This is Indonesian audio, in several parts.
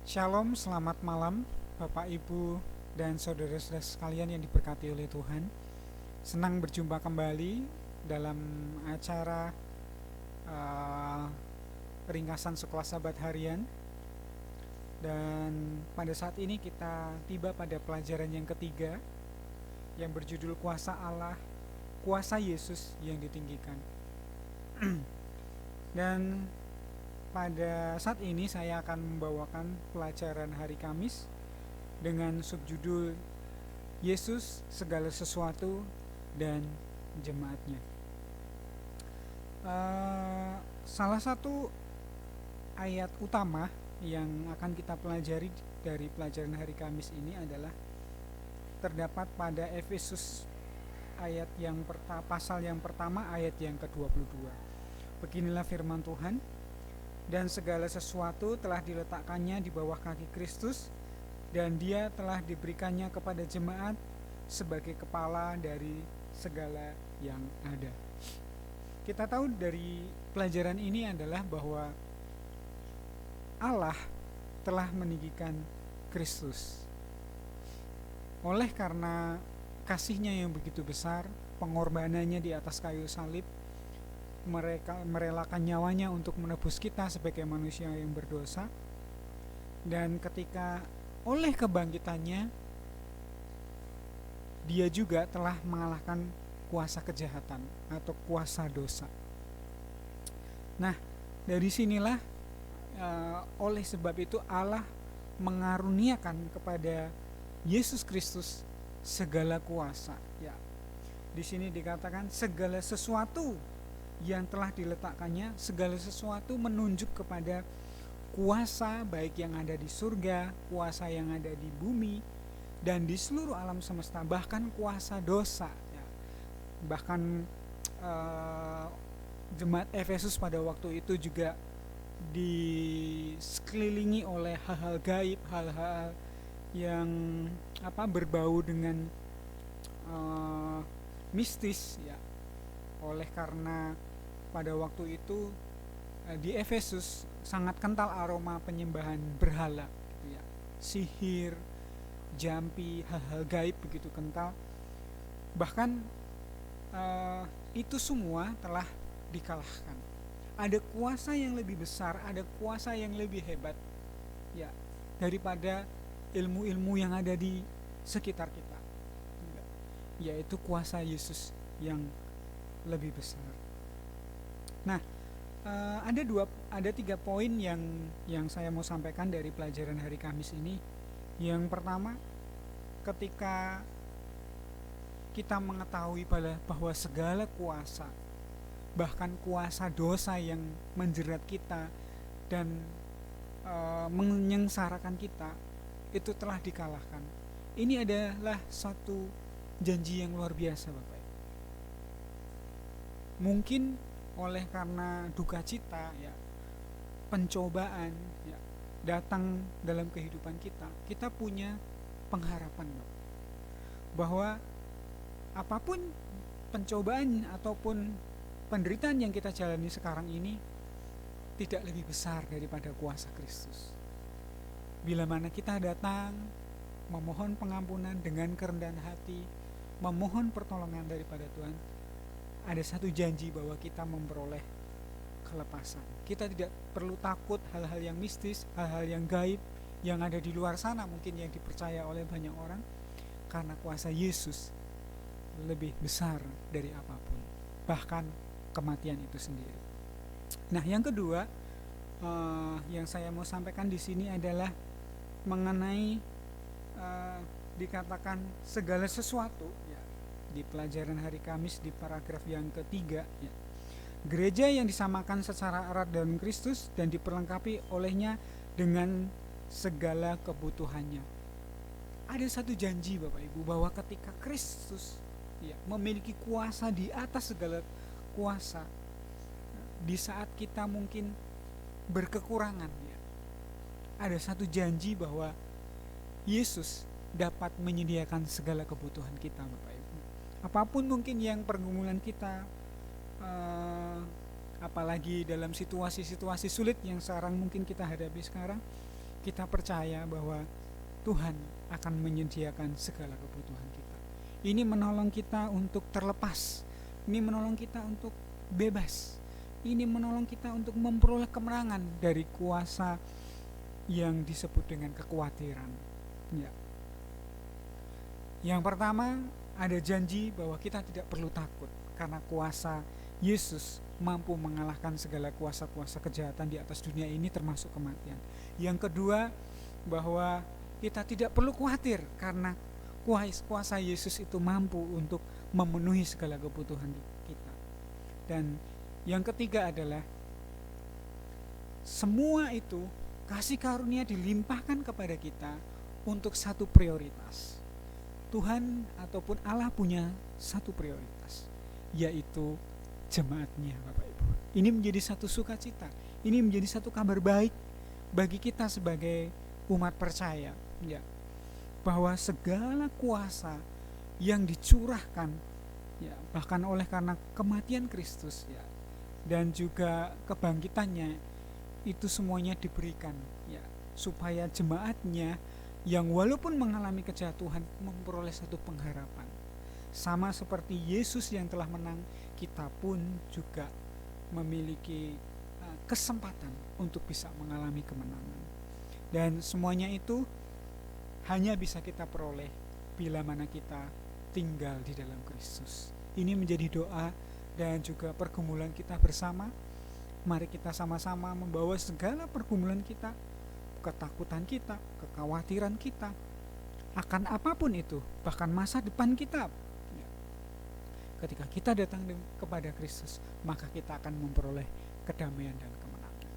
Shalom, selamat malam Bapak, Ibu, dan saudara-saudara sekalian yang diberkati oleh Tuhan. Senang berjumpa kembali dalam acara uh, ringkasan sekolah sahabat harian. Dan pada saat ini kita tiba pada pelajaran yang ketiga yang berjudul Kuasa Allah, Kuasa Yesus yang ditinggikan. Dan pada saat ini saya akan membawakan pelajaran hari Kamis dengan subjudul Yesus segala sesuatu dan jemaatnya. Salah satu ayat utama yang akan kita pelajari dari pelajaran hari Kamis ini adalah terdapat pada Efesus ayat yang pasal yang pertama ayat yang ke-22. Beginilah firman Tuhan, dan segala sesuatu telah diletakkannya di bawah kaki Kristus, dan dia telah diberikannya kepada jemaat sebagai kepala dari segala yang ada. Kita tahu dari pelajaran ini adalah bahwa Allah telah meninggikan Kristus. Oleh karena kasihnya yang begitu besar, pengorbanannya di atas kayu salib, mereka merelakan nyawanya untuk menebus kita sebagai manusia yang berdosa. Dan ketika oleh kebangkitannya, dia juga telah mengalahkan kuasa kejahatan atau kuasa dosa. Nah, dari sinilah oleh sebab itu Allah mengaruniakan kepada Yesus Kristus segala kuasa. Ya, di sini dikatakan segala sesuatu yang telah diletakkannya, segala sesuatu menunjuk kepada kuasa baik yang ada di surga, kuasa yang ada di bumi, dan di seluruh alam semesta, bahkan kuasa dosa. Ya. Bahkan jemaat Efesus pada waktu itu juga disekelilingi oleh hal-hal gaib, hal-hal yang berbau dengan mistis. Ya. Oleh karena pada waktu itu di Efesus sangat kental aroma penyembahan berhala, gitu ya. Sihir, jampi, hal-hal gaib begitu kental. Bahkan itu semua telah dikalahkan. Ada kuasa yang lebih besar, ada kuasa yang lebih hebat, ya, daripada ilmu-ilmu yang ada di sekitar kita, yaitu kuasa Yesus yang lebih besar. Nah, ada 3 poin yang saya mau sampaikan dari pelajaran hari Kamis ini. Yang pertama, ketika kita mengetahui bahwa segala kuasa, bahkan kuasa dosa yang menjerat kita dan menyengsarakan kita, itu telah dikalahkan. Ini adalah satu janji yang luar biasa, Bapak. Mungkin oleh karena duka cita, ya, pencobaan, ya, datang dalam kehidupan kita, kita punya pengharapan, Bapak, bahwa apapun pencobaan ataupun penderitaan yang kita jalani sekarang ini tidak lebih besar daripada kuasa Kristus. Bila mana kita datang memohon pengampunan dengan kerendahan hati, memohon pertolongan daripada Tuhan, ada satu janji bahwa kita memperoleh kelepasan. Kita tidak perlu takut hal-hal yang mistis, hal-hal yang gaib yang ada di luar sana mungkin yang dipercaya oleh banyak orang, karena kuasa Yesus lebih besar dari apapun, bahkan kematian itu sendiri. Nah, yang kedua yang saya mau sampaikan di sini adalah mengenai dikatakan segala sesuatu, ya, di pelajaran hari Kamis di paragraf yang ketiga, ya. Gereja yang disamakan secara erat dalam Kristus dan diperlengkapi olehnya dengan segala kebutuhannya. Ada satu janji, Bapak Ibu, bahwa ketika Kristus, ya, memiliki kuasa di atas segala kuasa, di saat kita mungkin berkekurangan, ya, ada satu janji bahwa Yesus dapat menyediakan segala kebutuhan kita, Bapak Ibu. Apapun mungkin yang pergumulan kita, apalagi dalam situasi-situasi sulit yang sekarang mungkin kita hadapi sekarang, kita percaya bahwa Tuhan akan menyediakan segala kebutuhan kita. Ini menolong kita untuk terlepas, ini menolong kita untuk bebas, ini menolong kita untuk memperoleh kemenangan dari kuasa yang disebut dengan kekhawatiran. Ya. Yang pertama, ada janji bahwa kita tidak perlu takut karena kuasa Yesus mampu mengalahkan segala kuasa-kuasa kejahatan di atas dunia ini termasuk kematian. Yang kedua, bahwa kita tidak perlu khawatir karena kuasa Yesus itu mampu untuk memenuhi segala kebutuhan kita. Dan yang ketiga adalah semua itu kasih karunia dilimpahkan kepada kita untuk satu prioritas. Tuhan ataupun Allah punya satu prioritas, yaitu jemaatnya, Bapak Ibu. Ini menjadi satu sukacita, ini menjadi satu kabar baik bagi kita sebagai umat percaya, ya, bahwa segala kuasa yang dicurahkan, ya, bahkan oleh karena kematian Kristus, ya, dan juga kebangkitannya, itu semuanya diberikan, ya, supaya jemaatnya yang walaupun mengalami kejatuhan memperoleh satu pengharapan. Sama seperti Yesus yang telah menang, kita pun juga memiliki kesempatan untuk bisa mengalami kemenangan. Dan semuanya itu hanya bisa kita peroleh bila mana kita tinggal di dalam Kristus. Ini menjadi doa dan juga pergumulan kita bersama. Mari kita sama-sama membawa segala pergumulan kita, ketakutan kita, kekhawatiran kita akan apapun itu, bahkan masa depan kita. Ketika kita datang kepada Kristus, maka kita akan memperoleh kedamaian dan kemenangan.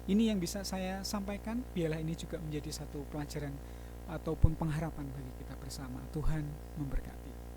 Ini yang bisa saya sampaikan. Biarlah ini juga menjadi satu pelajaran ataupun pengharapan bagi kita bersama. Tuhan memberkati.